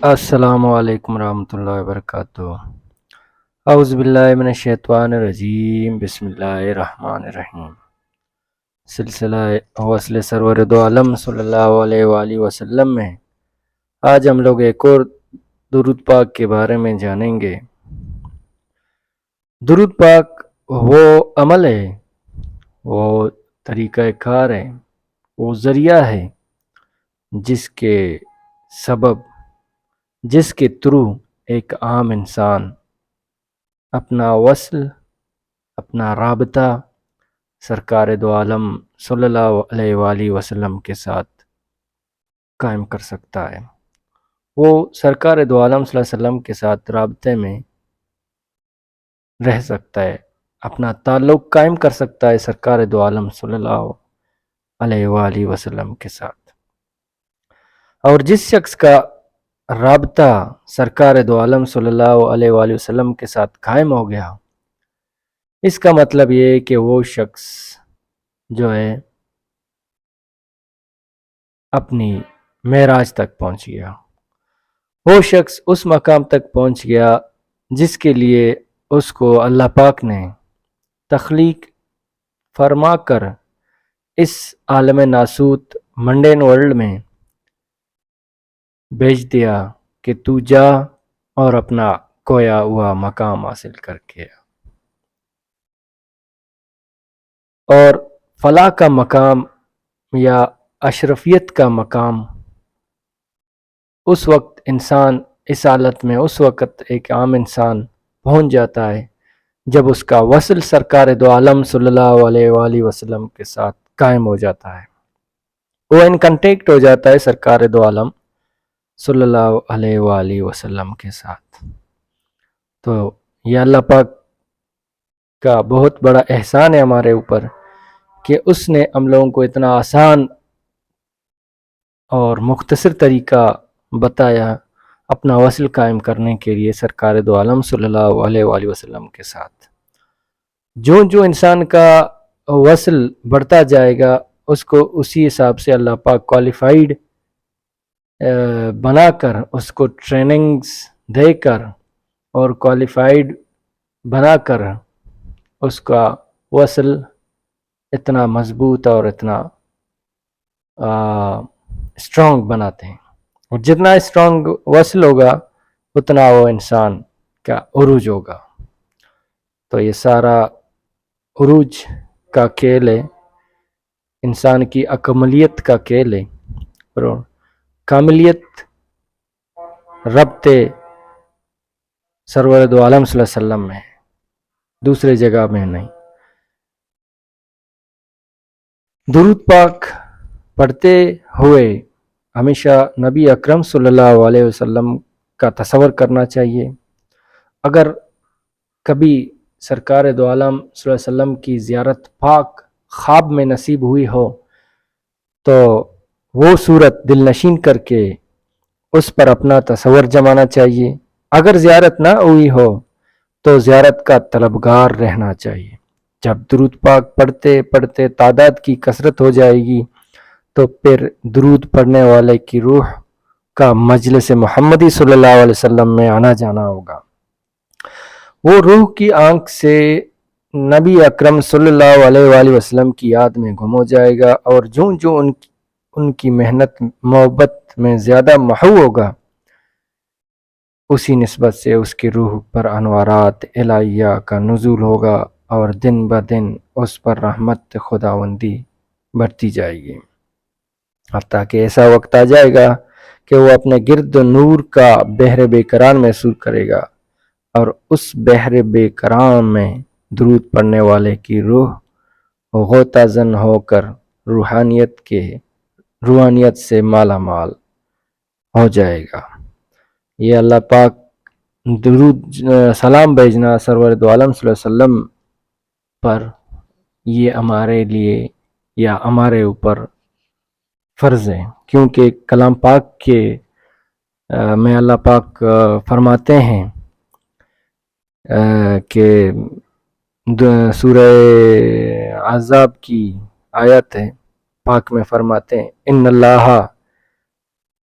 السلام علیکم ورحمۃ اللہ وبرکاتہ۔ اعوذ باللہ من الشیطان الرجیم، بسم اللہ الرحمن الرحیم۔ سلسلہ وصل سرور دو عالم صلی اللہ علیہ وآلہ وسلم میں آج ہم لوگ ایک اور درود پاک کے بارے میں جانیں گے۔ درود پاک وہ عمل ہے، وہ طریقہ کار ہے، وہ ذریعہ ہے جس کے تھرو ایک عام انسان اپنا وصل، اپنا رابطہ سرکار دو عالم صلی اللہ علیہ وآلہ وسلم کے ساتھ قائم کر سکتا ہے۔ وہ سرکار دو عالم صلی اللہ علیہ وسلم کے ساتھ رابطے میں رہ سکتا ہے، اپنا تعلق قائم کر سکتا ہے سرکار دو عالم صلی اللہ علیہ وآلہ وسلم کے ساتھ۔ اور جس شخص کا رابطہ سرکار دو عالم صلی اللہ علیہ وآلہ وسلم کے ساتھ قائم ہو گیا، اس کا مطلب یہ ہے کہ وہ شخص جو ہے اپنی معراج تک پہنچ گیا، وہ شخص اس مقام تک پہنچ گیا جس کے لیے اس کو اللہ پاک نے تخلیق فرما کر اس عالم ناسوت منڈین ورلڈ میں بھیج دیا کہ تو جا اور اپنا کھویا ہوا مقام حاصل کر کے۔ اور فلاح کا مقام یا اشرفیت کا مقام اس وقت انسان اس حالت میں اس وقت ایک عام انسان پہنچ جاتا ہے جب اس کا وصل سرکار دو عالم صلی اللہ علیہ وآلہ وسلم کے ساتھ قائم ہو جاتا ہے، وہ ان کنٹیکٹ ہو جاتا ہے سرکار دو عالم صلی اللہ علیہ وآلہ وسلم کے ساتھ۔ تو یہ اللہ پاک کا بہت بڑا احسان ہے ہمارے اوپر کہ اس نے ہم لوگوں کو اتنا آسان اور مختصر طریقہ بتایا اپنا وصل قائم کرنے کے لیے سرکار دو عالم صلی اللہ علیہ وآلہ وسلم کے ساتھ۔ جو انسان کا وصل بڑھتا جائے گا اس کو اسی حساب سے اللہ پاک کوالیفائیڈ بنا کر، اس کو ٹریننگز دے کر اور کوالیفائیڈ بنا کر اس کا وصل اتنا مضبوط اور اتنا اسٹرانگ بناتے ہیں، اور جتنا اسٹرانگ وصل ہوگا اتنا وہ انسان کا عروج ہوگا۔ تو یہ سارا عروج کا کھیل ہے، انسان کی اکملیت کا کھیل ہے، اور کاملیت ربط سرور دو عالم صلی اللہ علیہ وسلم میں دوسرے جگہ میں نہیں۔ درود پاک پڑھتے ہوئے ہمیشہ نبی اکرم صلی اللہ علیہ وسلم کا تصور کرنا چاہیے۔ اگر کبھی سرکار دو عالم صلی اللہ علیہ وسلم کی زیارت پاک خواب میں نصیب ہوئی ہو تو وہ صورت دل نشین کر کے اس پر اپنا تصور جمانا چاہیے۔ اگر زیارت نہ ہوئی ہو تو زیارت کا طلبگار رہنا چاہیے۔ جب درود پاک پڑھتے پڑھتے تعداد کی کثرت ہو جائے گی تو پھر درود پڑھنے والے کی روح کا مجلس محمدی صلی اللہ علیہ وسلم میں آنا جانا ہوگا۔ وہ روح کی آنکھ سے نبی اکرم صلی اللہ علیہ وآلہ وسلم کی یاد میں گم ہو جائے گا، اور جو ان کی محنت محبت میں زیادہ محو ہوگا اسی نسبت سے اس کی روح پر انوارات الہیہ کا نزول ہوگا، اور دن بدن اس پر رحمت خداوندی بڑھتی جائے گی، حتیٰ کہ ایسا وقت آ جائے گا کہ وہ اپنے گرد نور کا بحر بے کران محسوس کرے گا، اور اس بحر بے کران میں درود پڑھنے والے کی روح غوطہ زن ہو کر روحانیت سے مالا مال ہو جائے گا۔ یہ اللہ پاک درود سلام بھیجنا سرور دو عالم صلی اللہ علیہ وسلم پر یہ ہمارے لیے یا ہمارے اوپر فرض ہے، کیونکہ کلام پاک کے میں اللہ پاک فرماتے ہیں کہ سورہ احزاب کی آیت ہے، پاک میں فرماتے ہیں ان اللہ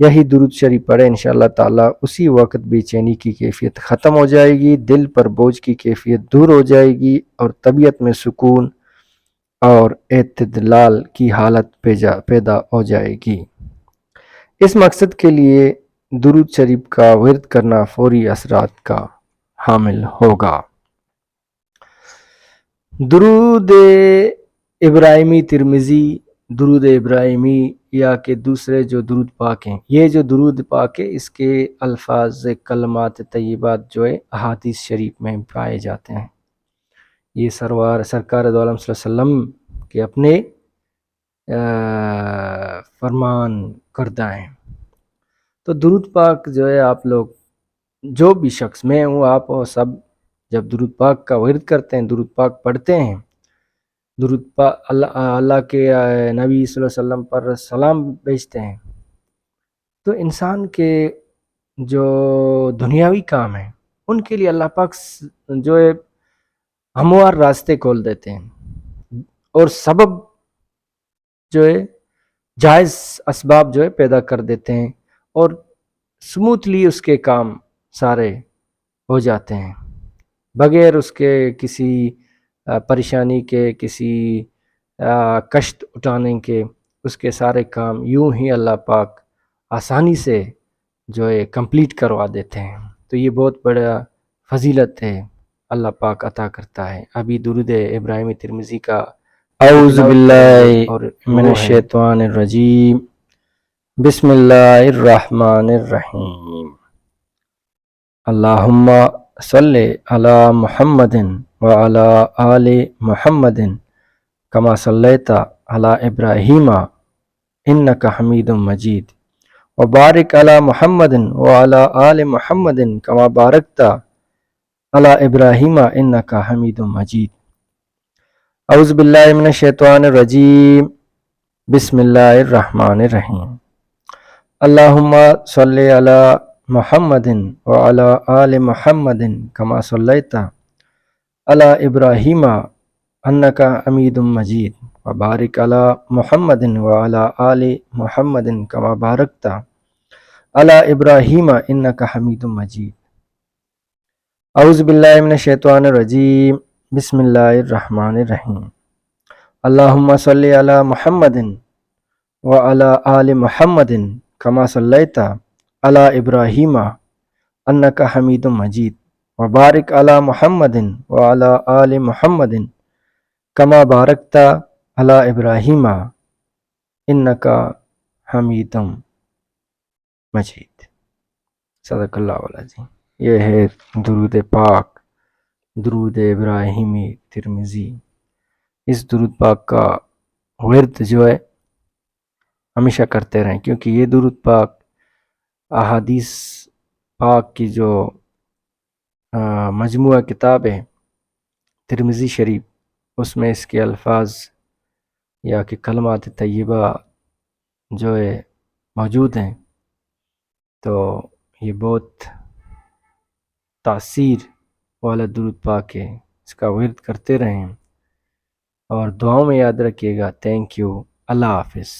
یہی درود شریف پڑھیں انشاءاللہ تعالیٰ اسی وقت بے چینی کی کیفیت ختم ہو جائے گی، دل پر بوجھ کی کیفیت دور ہو جائے گی اور طبیعت میں سکون اور اعتدال کی حالت پیدا ہو جائے گی۔ اس مقصد کے لیے درود شریف کا ورد کرنا فوری اثرات کا حامل ہوگا۔ درود ابراہیمی ترمذی، درود ابراہیمی یا کہ دوسرے جو درود پاک ہیں، یہ جو درود پاک ہے اس کے الفاظ کلمات طیبات جو ہے احادیث شریف میں پائے جاتے ہیں۔ یہ سرکار دو عالم صلی اللہ علیہ وسلم کے اپنے فرمان کردہ ہیں۔ تو درود پاک جو ہے آپ لوگ جو بھی شخص، میں ہوں آپ ہو، سب جب درود پاک کا ورد کرتے ہیں، درود پاک پڑھتے ہیں، درود پاک اللہ کے نبی صلی اللہ علیہ وسلم پر سلام بھیجتے ہیں، تو انسان کے جو دنیاوی کام ہیں ان کے لیے اللہ پاک جو ہے ہموار راستے کھول دیتے ہیں اور سبب جو ہے جائز اسباب جو ہے پیدا کر دیتے ہیں اور سموتھلی اس کے کام سارے ہو جاتے ہیں بغیر اس کے کسی پریشانی کے، کسی کشت اٹھانے کے، اس کے سارے کام یوں ہی اللہ پاک آسانی سے جو ہے کمپلیٹ کروا دیتے ہیں۔ تو یہ بہت بڑا فضیلت ہے اللہ پاک عطا کرتا ہے۔ ابھی درود ابراہیمی ترمذی کا اعوذ باللہ من الشیطان الرجیم، بسم اللہ الرحمن الرحیم، اللہم صلی علی محمد وعلی آل محمد کما صلیت علی ابراہیم انک حمید مجید وبارک علی محمد وعلی آل محمد کما بارکت علی ابراہیم انک حمید مجید۔ اعوذ باللہ من الشیطان الرجیم، بسم اللہ الرحمن الرحیم، اللہم صلی علی محمد وعلی آل محمد کما صلیت علی ابراہیم انک حمید مجید وبارک علی محمد وعلی آل محمد کما بارکت علی ابراہیم انک حمید مجید۔ اعوذ باللہ من الشیطان الرجیم، بسم اللہ الرحمن الرحیم، اللہم صلی علی محمد وعلی آل محمد کما صلیت علی ابراہیم انک حمید مجید وبارک علی محمد وعلی آل محمد کما بارکت علی ابراہیم انک حمید مجید۔ صدق اللہ العظیم۔ یہ ہے درود پاک، درود ابراہیمی ترمذی۔ اس درود پاک کا ورد جو ہے ہمیشہ کرتے رہیں، کیونکہ یہ درود پاک احادیث پاک کی جو مجموعہ کتاب ہے ترمذی شریف، اس میں اس کے الفاظ یا کہ کلمات طیبہ جو ہے موجود ہیں، تو یہ بہت تاثیر والا درود پاک ہے۔ اس کا ورد کرتے رہیں اور دعاؤں میں یاد رکھیے گا۔ تھینک یو، اللہ حافظ۔